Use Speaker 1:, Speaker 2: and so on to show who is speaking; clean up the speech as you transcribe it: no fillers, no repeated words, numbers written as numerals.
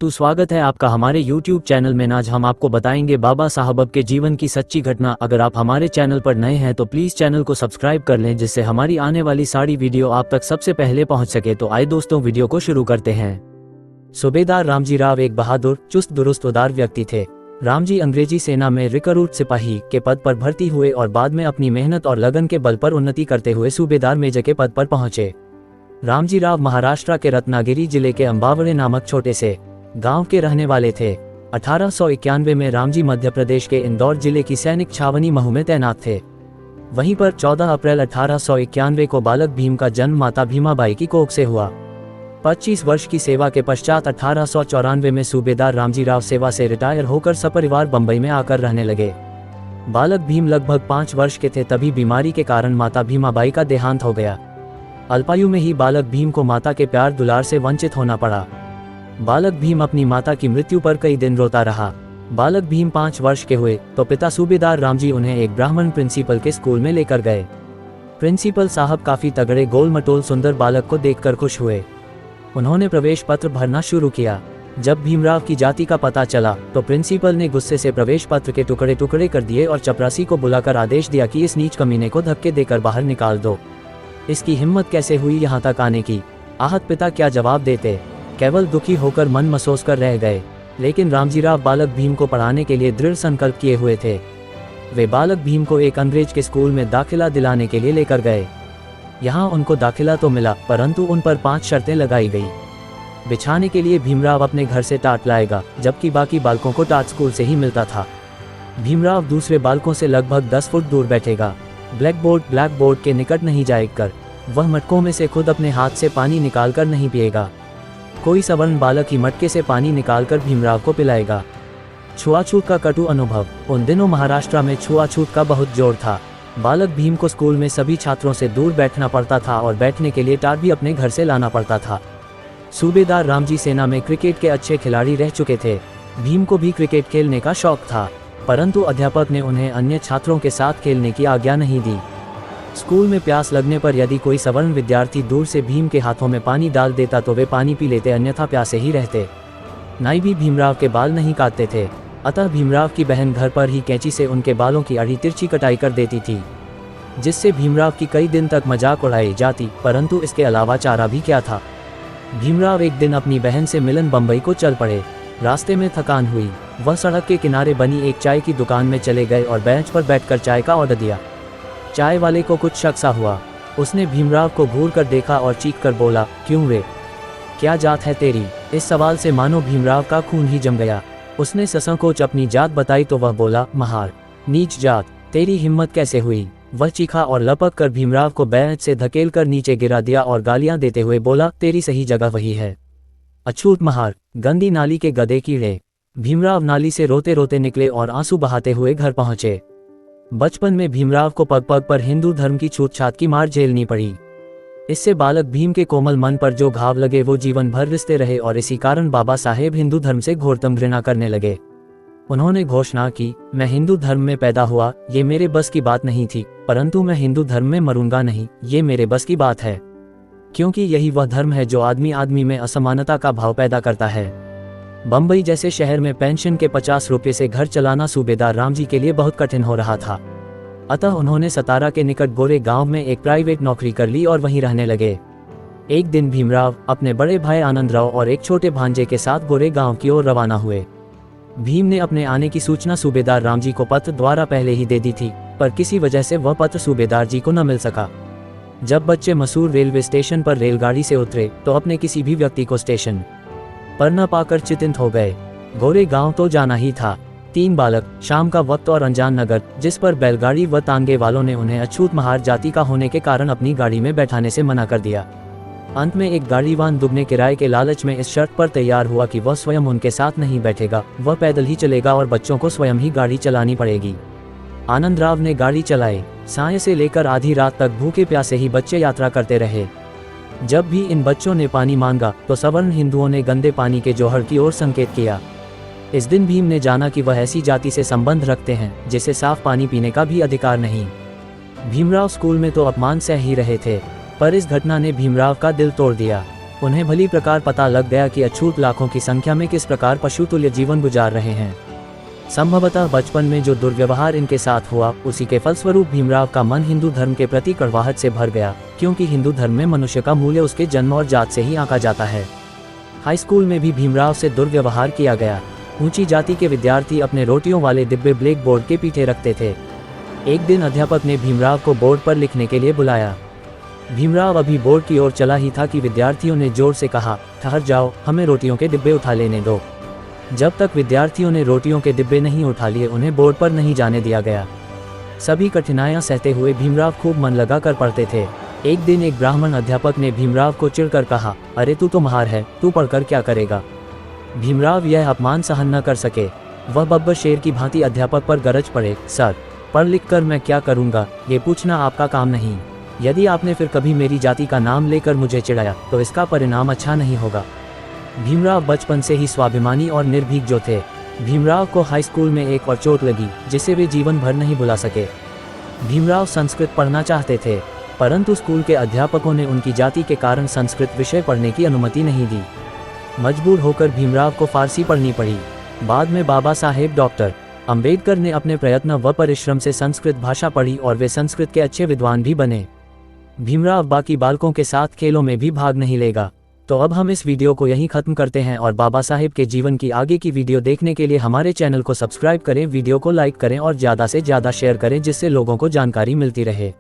Speaker 1: तो स्वागत है आपका हमारे YouTube चैनल में। आज हम आपको बताएंगे बाबा साहब के जीवन की सच्ची घटना। अगर आप हमारे चैनल पर नए हैं तो प्लीज़ चैनल को सब्सक्राइब कर लें, जिससे हमारी आने वाली सारी वीडियो आप तक सबसे पहले पहुंच सके। तो आइए दोस्तों, वीडियो को शुरू करते हैं। सूबेदार रामजी राव एक बहादुर, चुस्त दुरुस्त उदार व्यक्ति थे। रामजी अंग्रेजी सेना में रिक्रूट सिपाही के पद पर भर्ती हुए और बाद में अपनी मेहनत और लगन के बल पर उन्नति करते हुए सूबेदार मेजर के पद पर पहुंचे। रामजी राव महाराष्ट्र के रत्नागिरी जिले के अंबावड़े नामक छोटे से गांव के रहने वाले थे। 1891 में रामजी मध्य प्रदेश के इंदौर जिले की सैनिक छावनी महू में तैनात थे। वहीं पर 14 अप्रैल 1891 को बालक भीम का जन्म माता भीमाबाई की कोख से हुआ। 25 वर्ष की सेवा के पश्चात 1894 में सूबेदार रामजी राव सेवा से रिटायर होकर सपरिवार बंबई में आकर रहने लगे। बालक भीम लगभग 5 वर्ष के थे तभी बीमारी के कारण माता भीमाबाई का देहांत हो गया। अल्पायु में ही बालक भीम को माता के प्यार दुलार से वंचित होना पड़ा। बालक भीम अपनी माता की मृत्यु पर कई दिन रोता रहा। बालक भीम 5 वर्ष के हुए तो पिता सूबेदार रामजी उन्हें एक ब्राह्मण प्रिंसिपल के स्कूल में लेकर गए। प्रिंसिपल साहब काफी तगड़े गोल मटोल सुंदर बालक को देखकर खुश हुए। उन्होंने प्रवेश पत्र भरना शुरू किया। जब भीमराव की जाति का पता चला तो प्रिंसिपल ने गुस्से से प्रवेश पत्र के टुकड़े टुकड़े कर दिए और चपरासी को बुलाकर आदेश दिया कि इस नीच कमीने को धक्के देकर बाहर निकाल दो। इसकी हिम्मत कैसे हुई यहाँ तक आने की? आहत पिता क्या जवाब देते? केवल दुखी होकर मन मसोस कर रह गए। लेकिन रामजी राव बालक भीम को पढ़ाने के लिए दृढ़ संकल्प किए हुए थे। वे बालक भीम को एक अंग्रेज के स्कूल में दाखिला दिलाने के लिए लेकर गए। यहाँ उनको दाखिला तो मिला, परंतु उन पर 5 शर्तें लगाई गई। बिछाने के लिए भीमराव अपने घर से टाट लाएगा, जबकि बाकी बालकों को टाट स्कूल से ही मिलता था। भीमराव दूसरे बालकों से लगभग 10 फुट दूर बैठेगा। ब्लैक बोर्ड के निकट नहीं जाकर वह मटकों में से खुद अपने हाथ से पानी निकालकर नहीं पिएगा। कोई सवर्ण बालक ही मटके से पानी निकालकर भीमराव को पिलाएगा। छुआछूत का कटु अनुभव। उन दिनों महाराष्ट्र में छुआछूत का बहुत जोर था। बालक भीम को स्कूल में सभी छात्रों से दूर बैठना पड़ता था और बैठने के लिए टाट भी अपने घर से लाना पड़ता था। सूबेदार रामजी सेना में क्रिकेट के अच्छे खिलाड़ी रह चुके थे। भीम को भी क्रिकेट खेलने का शौक था, परंतु अध्यापक ने उन्हें अन्य छात्रों के साथ खेलने की आज्ञा नहीं दी। स्कूल में प्यास लगने पर यदि कोई सवर्ण विद्यार्थी दूर से भीम के हाथों में पानी डाल देता तो वे पानी पी लेते, अन्यथा प्यासे ही रहते। नाई भी भीमराव के बाल नहीं काटते थे, अतः भीमराव की बहन घर पर ही कैंची से उनके बालों की अड़ी तिरछी कटाई कर देती थी, जिससे भीमराव की कई दिन तक मजाक उड़ाई जाती। परंतु इसके अलावा चारा भी क्या था। भीमराव एक दिन अपनी बहन से मिलन बम्बई को चल पड़े। रास्ते में थकान हुई, वह सड़क के किनारे बनी एक चाय की दुकान में चले गए और बेंच पर बैठकर चाय का ऑर्डर दिया। चाय वाले को कुछ शक सा हुआ। उसने भीमराव को घूर कर देखा और चीख कर बोला, क्यों रे, क्या जात है तेरी? इस सवाल से मानो भीमराव का खून ही जम गया। उसने ससंकोच अपनी जात बताई तो वह बोला, महार, नीच जात, तेरी हिम्मत कैसे हुई? वह चीखा और लपक कर भीमराव को बेंच से धकेल कर नीचे गिरा दिया और गालियां देते हुए बोला, तेरी सही जगह वही है, अछूत महार, गंदी नाली के गधे कीड़े। भीमराव नाली से रोते रोते निकले और आंसू बहाते हुए घर पहुंचे। बचपन में भीमराव को पग पग पर हिंदू धर्म की छूतछात की मार झेलनी पड़ी। इससे बालक भीम के कोमल मन पर जो घाव लगे वो जीवन भर रिश्ते रहे और इसी कारण बाबा साहेब हिंदू धर्म से घोरतम घृणा करने लगे। उन्होंने घोषणा की, मैं हिंदू धर्म में पैदा हुआ, ये मेरे बस की बात नहीं थी, परंतु मैं हिंदू धर्म में मरूंगा नहीं, ये मेरे बस की बात है, क्योंकि यही वह धर्म है जो आदमी आदमी में असमानता का भाव पैदा करता है। बम्बई जैसे शहर में पेंशन के 50 रुपये से घर चलाना सूबेदार रामजी के लिए बहुत कठिन हो रहा था। अतः उन्होंने सतारा के निकट गोरे गांव में एक प्राइवेट नौकरी कर ली और वहीं रहने लगे। एक दिन भीमराव अपने बड़े भाई आनंदराव और एक छोटे भांजे के साथ गोरे गांव की ओर रवाना हुए। भीम ने अपने आने की सूचना सूबेदार रामजी को पत्र द्वारा पहले ही दे दी थी, पर किसी वजह से वह पत्र सूबेदार जी को न मिल सका। जब बच्चे मसूर रेलवे स्टेशन पर रेलगाड़ी से उतरे तो अपने किसी भी व्यक्ति को स्टेशन पर न पाकर चिंतित हो गए। गोरे गांव तो जाना ही था। 3 बालक, शाम का वक्त और अनजान नगर, जिस पर बैलगाड़ी व तांगे वालों ने उन्हें अछूत महार जाति का होने के कारण अपनी गाड़ी में बैठाने से मना कर दिया। अंत में एक गाड़ीवान दुगने किराए के लालच में इस शर्त पर तैयार हुआ कि वह स्वयं उनके साथ नहीं बैठेगा, वह पैदल ही चलेगा और बच्चों को स्वयं ही गाड़ी चलानी पड़ेगी। आनंदराव ने गाड़ी चलाई। साय से लेकर आधी रात तक भूखे प्यासे ही बच्चे यात्रा करते रहे। जब भी इन बच्चों ने पानी मांगा तो सवर्ण हिंदुओं ने गंदे पानी के जोहर की ओर संकेत किया। इस दिन भीम ने जाना कि वह ऐसी जाति से संबंध रखते हैं जिसे साफ पानी पीने का भी अधिकार नहीं। भीमराव स्कूल में तो अपमान सह ही रहे थे, पर इस घटना ने भीमराव का दिल तोड़ दिया। उन्हें भली प्रकार पता लग गया कि अछूत लाखों की संख्या में किस प्रकार पशुतुल्य जीवन गुजार रहे हैं। संभवतः बचपन में जो दुर्व्यवहार इनके साथ हुआ, उसी के फलस्वरूप भीमराव का मन हिंदू धर्म के प्रति कड़वाहट से भर गया, क्योंकि हिंदू धर्म में मनुष्य का मूल्य उसके जन्म और जात से ही आंका जाता है। हाई स्कूल में भी भीमराव से दुर्व्यवहार किया गया। ऊंची जाति के विद्यार्थी अपने रोटियों वाले डिब्बे ब्लैक बोर्ड के पीछे रखते थे। एक दिन अध्यापक ने भीमराव को बोर्ड पर लिखने के लिए बुलाया। भीमराव अभी बोर्ड की ओर चला ही था कि विद्यार्थियों ने जोर से कहा, ठहर जाओ, हमें रोटियों के डिब्बे उठा लेने दो। जब तक विद्यार्थियों ने रोटियों के डिब्बे नहीं उठा लिए, उन्हें बोर्ड पर नहीं जाने दिया गया। सभी कठिनाइयां सहते हुए भीमराव खूब मन लगा कर पढ़ते थे। एक दिन एक ब्राह्मण अध्यापक ने भीमराव को चिढ़कर कहा, अरे तू तो महार है, तू पढ़कर क्या करेगा। भीमराव यह अपमान सहन न कर सके। वह बब्बर शेर की भांति अध्यापक पर गरज पड़े, सर, पढ़ लिख कर मैं क्या करूँगा, ये पूछना आपका काम नहीं। यदि आपने फिर कभी मेरी जाति का नाम लेकर मुझे चिढ़ाया तो इसका परिणाम अच्छा नहीं होगा। भीमराव बचपन से ही स्वाभिमानी और निर्भीक जो थे। भीमराव को हाई स्कूल में एक और चोट लगी, जिसे वे जीवन भर नहीं भुला सके। भीमराव संस्कृत पढ़ना चाहते थे, परंतु स्कूल के अध्यापकों ने उनकी जाति के कारण संस्कृत विषय पढ़ने की अनुमति नहीं दी। मजबूर होकर भीमराव को फारसी पढ़नी पड़ी। बाद में बाबा साहेब डॉक्टर अंबेडकर ने अपने प्रयत्न व परिश्रम से संस्कृत भाषा पढ़ी और वे संस्कृत के अच्छे विद्वान भी बने। भीमराव बाकी बालकों के साथ खेलों में भी भाग नहीं लेगा। तो अब हम इस वीडियो को यहीं खत्म करते हैं और बाबा साहेब के जीवन की आगे की वीडियो देखने के लिए हमारे चैनल को सब्सक्राइब करें, वीडियो को लाइक करें और ज़्यादा से ज़्यादा शेयर करें, जिससे लोगों को जानकारी मिलती रहे।